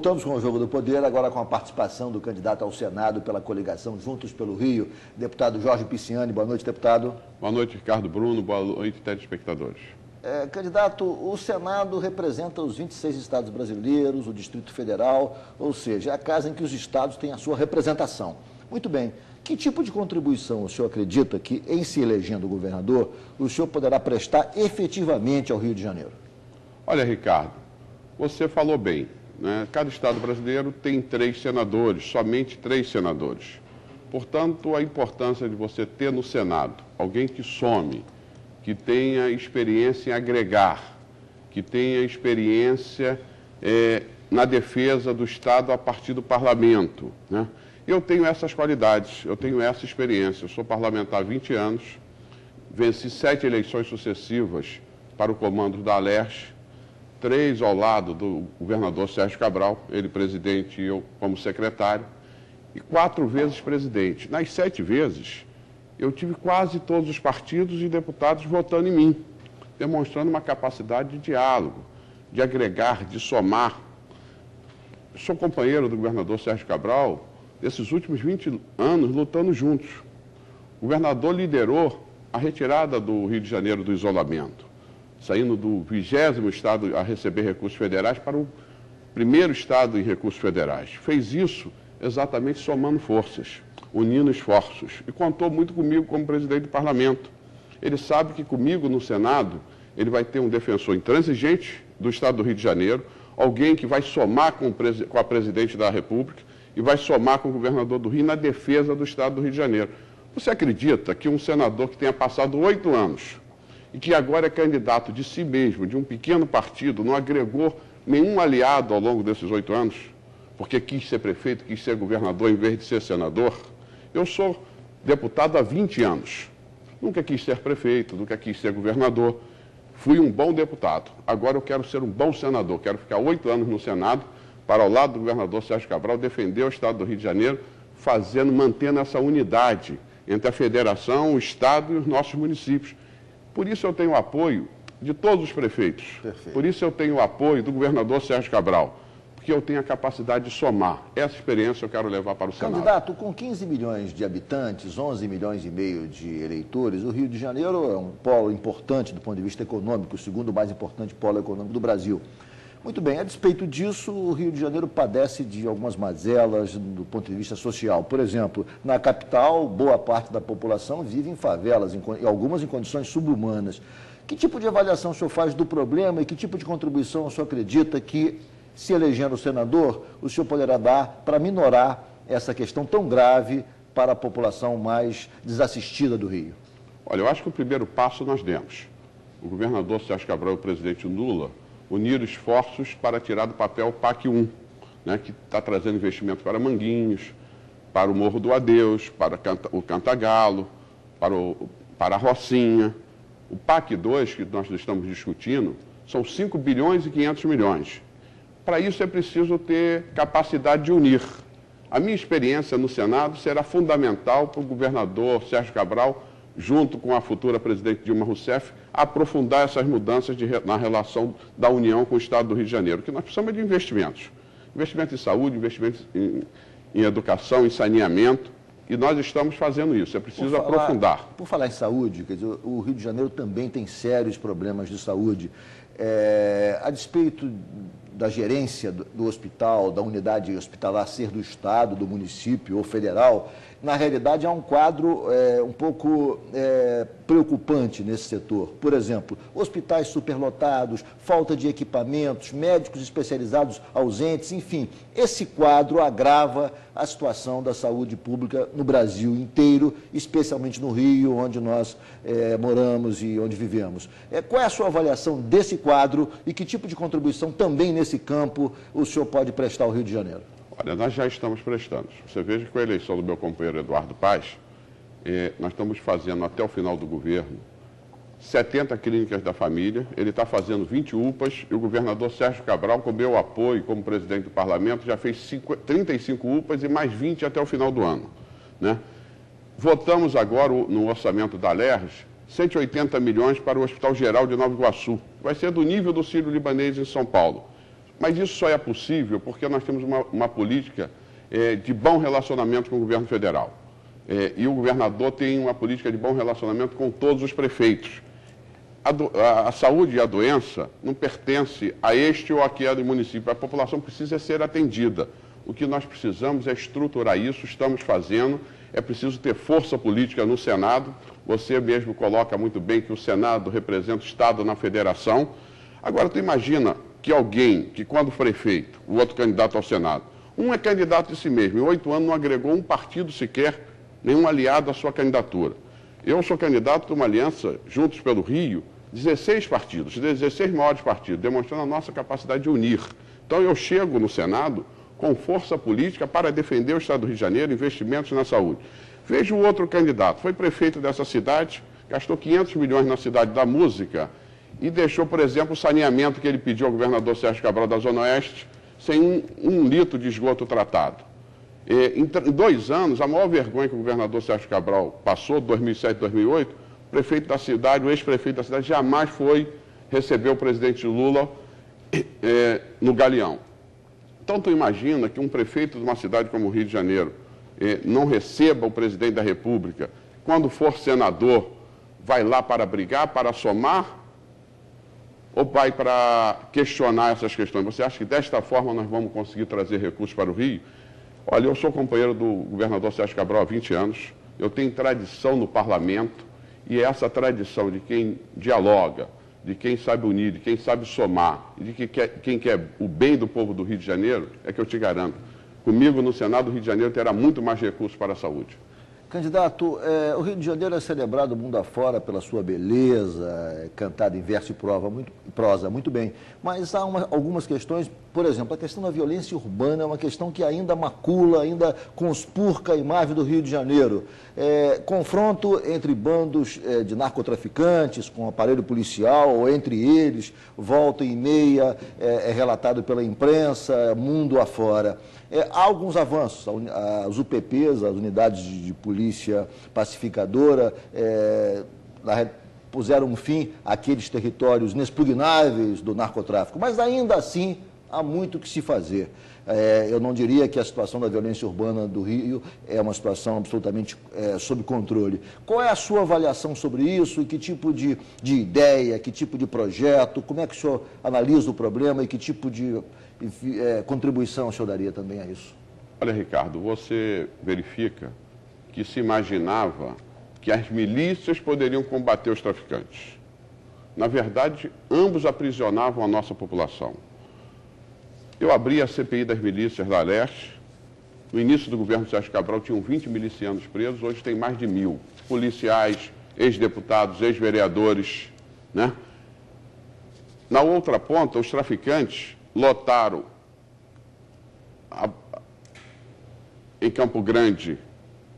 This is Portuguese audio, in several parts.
Voltamos com o Jogo do Poder, agora com a participação do candidato ao Senado pela coligação Juntos pelo Rio, deputado Jorge Pisciani. Boa noite, deputado. Boa noite, Ricardo Bruno. Boa noite, telespectadores. Candidato, o Senado representa os 26 estados brasileiros, o Distrito Federal, ou seja, é a casa em que os estados têm a sua representação. Muito bem. Que tipo de contribuição o senhor acredita que, em se elegendo governador, o senhor poderá prestar efetivamente ao Rio de Janeiro? Olha, Ricardo, você falou bem, né? Cada estado brasileiro tem 3 senadores, somente 3 senadores. Portanto, a importância de você ter no Senado alguém que some, que tenha experiência em agregar, que tenha experiência na defesa do Estado a partir do parlamento, né? Eu tenho essas qualidades, eu tenho essa experiência. Eu sou parlamentar há 20 anos, venci 7 eleições sucessivas para o comando da Alerj, 3 ao lado do governador Sérgio Cabral, ele presidente e eu como secretário, e 4 vezes presidente. Nas 7 vezes, eu tive quase todos os partidos e deputados votando em mim, demonstrando uma capacidade de diálogo, de agregar, de somar. Eu sou companheiro do governador Sérgio Cabral desses últimos 20 anos lutando juntos. O governador liderou a retirada do Rio de Janeiro do isolamento, saindo do 20º estado a receber recursos federais para o 1º estado em recursos federais. Fez isso exatamente somando forças, unindo esforços, e contou muito comigo como presidente do parlamento. Ele sabe que comigo no Senado, ele vai ter um defensor intransigente do estado do Rio de Janeiro, alguém que vai somar com a presidente da República e vai somar com o governador do Rio na defesa do estado do Rio de Janeiro. Você acredita que um senador que tenha passado 8 anos e que agora é candidato de si mesmo, de um pequeno partido, não agregou nenhum aliado ao longo desses 8 anos, porque quis ser prefeito, quis ser governador em vez de ser senador? Eu sou deputado há 20 anos. Nunca quis ser prefeito, nunca quis ser governador. Fui um bom deputado. Agora eu quero ser um bom senador. Quero ficar 8 anos no Senado para, ao lado do governador Sérgio Cabral, defender o estado do Rio de Janeiro, mantendo essa unidade entre a federação, o estado e os nossos municípios. Por isso eu tenho o apoio de todos os prefeitos. Perfeito. Por isso eu tenho o apoio do governador Sérgio Cabral, porque eu tenho a capacidade de somar. Essa experiência eu quero levar para o Senado. Candidato, com 15 milhões de habitantes, 11 milhões e meio de eleitores, o Rio de Janeiro é um polo importante do ponto de vista econômico, o segundo mais importante polo econômico do Brasil. Muito bem, a despeito disso, o Rio de Janeiro padece de algumas mazelas do ponto de vista social. Por exemplo, na capital, boa parte da população vive em favelas, e algumas em condições subhumanas. Que tipo de avaliação o senhor faz do problema e que tipo de contribuição o senhor acredita que, se elegendo senador, o senhor poderá dar para minorar essa questão tão grave para a população mais desassistida do Rio? Olha, eu acho que o primeiro passo nós demos. O governador Sérgio Cabral e o presidente Lula uniram esforços para tirar do papel o PAC 1, né, que está trazendo investimento para Manguinhos, para o Morro do Adeus, para o Cantagalo, para a Rocinha. O PAC 2, que nós estamos discutindo, são 5 bilhões e 500 milhões. Para isso é preciso ter capacidade de unir. A minha experiência no Senado será fundamental para o governador Sérgio Cabral, junto com a futura presidente Dilma Rousseff, aprofundar essas mudanças na relação da União com o Estado do Rio de Janeiro. O que nós precisamos é de investimentos. Investimento em saúde, investimento em educação, em saneamento, e nós estamos fazendo isso. É preciso aprofundar. Por falar em saúde, quer dizer, o Rio de Janeiro também tem sérios problemas de saúde. A despeito da gerência do hospital, da unidade hospitalar ser do Estado, do município ou federal, na realidade há um quadro um pouco preocupante nesse setor. Por exemplo, hospitais superlotados, falta de equipamentos, médicos especializados ausentes, enfim. Esse quadro agrava a situação da saúde pública no Brasil inteiro, especialmente no Rio, onde nós moramos e onde vivemos. Qual é a sua avaliação desse quadro e que tipo de contribuição também nesse campo o senhor pode prestar ao Rio de Janeiro? Olha, nós já estamos prestando. Você veja que com a eleição do meu companheiro Eduardo Paes, nós estamos fazendo até o final do governo 70 clínicas da família, ele está fazendo 20 UPAs e o governador Sérgio Cabral, com meu apoio como presidente do parlamento, já fez 35 UPAs e mais 20 até o final do ano, né? Votamos agora no orçamento da Alerj 180 milhões para o Hospital Geral de Nova Iguaçu. Vai ser do nível do Sírio-Libanês em São Paulo. Mas isso só é possível porque nós temos uma política de bom relacionamento com o governo federal. E o governador tem uma política de bom relacionamento com todos os prefeitos. A saúde e a doença não pertence a este ou aquele município. A população precisa ser atendida. O que nós precisamos é estruturar isso, estamos fazendo. É preciso ter força política no Senado. Você mesmo coloca muito bem que o Senado representa o Estado na federação. Agora, tu imagina que alguém, que quando prefeito, o outro candidato ao Senado, um é candidato de si mesmo, em 8 anos não agregou um partido sequer, nenhum aliado à sua candidatura. Eu sou candidato de uma aliança, Juntos pelo Rio, 16 partidos, 16 maiores partidos, demonstrando a nossa capacidade de unir. Então eu chego no Senado com força política para defender o Estado do Rio de Janeiro, investimentos na saúde. Veja o outro candidato, foi prefeito dessa cidade, gastou 500 milhões na cidade da música e deixou, por exemplo, o saneamento que ele pediu ao governador Sérgio Cabral da Zona Oeste, sem um litro de esgoto tratado. Em 2 anos, a maior vergonha que o governador Sérgio Cabral passou, 2007 e 2008, o prefeito da cidade, o ex-prefeito da cidade, jamais foi receber o presidente Lula no Galeão. Então, tu imagina que um prefeito de uma cidade como o Rio de Janeiro não receba o presidente da República, quando for senador, vai lá para brigar, para somar, ou vai para questionar essas questões? Você acha que desta forma nós vamos conseguir trazer recursos para o Rio? Olha, eu sou companheiro do governador Sérgio Cabral há 20 anos, eu tenho tradição no parlamento, e essa tradição de quem dialoga, de quem sabe unir, de quem sabe somar, e de quem quer o bem do povo do Rio de Janeiro, é que eu te garanto. Comigo no Senado, o Rio de Janeiro terá muito mais recursos para a saúde. Candidato, o Rio de Janeiro é celebrado mundo afora pela sua beleza, cantado em verso e prosa muito bem, mas há algumas questões, por exemplo, a questão da violência urbana é uma questão que ainda macula, ainda conspurca a imagem do Rio de Janeiro. Confronto entre bandos de narcotraficantes com aparelho policial, ou entre eles, volta e meia, é relatado pela imprensa, mundo afora. Há alguns avanços, as UPPs, as unidades de polícia pacificadora, puseram um fim àqueles territórios inexpugnáveis do narcotráfico, mas ainda assim há muito que se fazer. Eu não diria que a situação da violência urbana do Rio é uma situação absolutamente sob controle. Qual é a sua avaliação sobre isso e que tipo de ideia, que tipo de projeto, como é que o senhor analisa o problema e que tipo de contribuição o senhor daria também a isso? Olha, Ricardo, você verifica que se imaginava que as milícias poderiam combater os traficantes. Na verdade, ambos aprisionavam a nossa população. Eu abri a CPI das milícias da Leste. No início do governo Sérgio Cabral tinham 20 milicianos presos, hoje tem mais de 1000. Policiais, ex-deputados, ex-vereadores, né? Na outra ponta, os traficantes lotaram em Campo Grande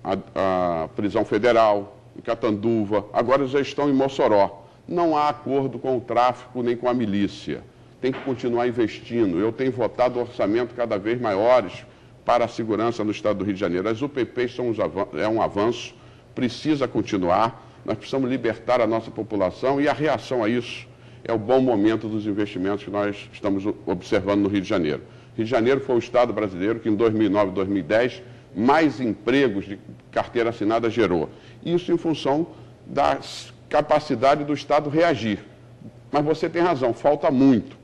a prisão federal, em Catanduva, agora já estão em Mossoró. Não há acordo com o tráfico nem com a milícia. Tem que continuar investindo. Eu tenho votado orçamento cada vez maiores para a segurança no estado do Rio de Janeiro. As UPPs é um avanço, precisa continuar. Nós precisamos libertar a nossa população e a reação a isso é o bom momento dos investimentos que nós estamos observando no Rio de Janeiro. Rio de Janeiro foi o estado brasileiro que em 2009 e 2010 mais empregos de carteira assinada gerou. Isso em função da capacidade do Estado reagir. Mas você tem razão, falta muito.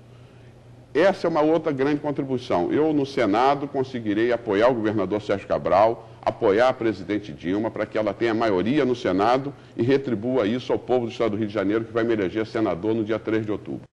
Essa é uma outra grande contribuição. Eu, no Senado, conseguirei apoiar o governador Sérgio Cabral, apoiar a presidente Dilma, para que ela tenha maioria no Senado e retribua isso ao povo do estado do Rio de Janeiro, que vai me eleger senador no dia 3 de outubro.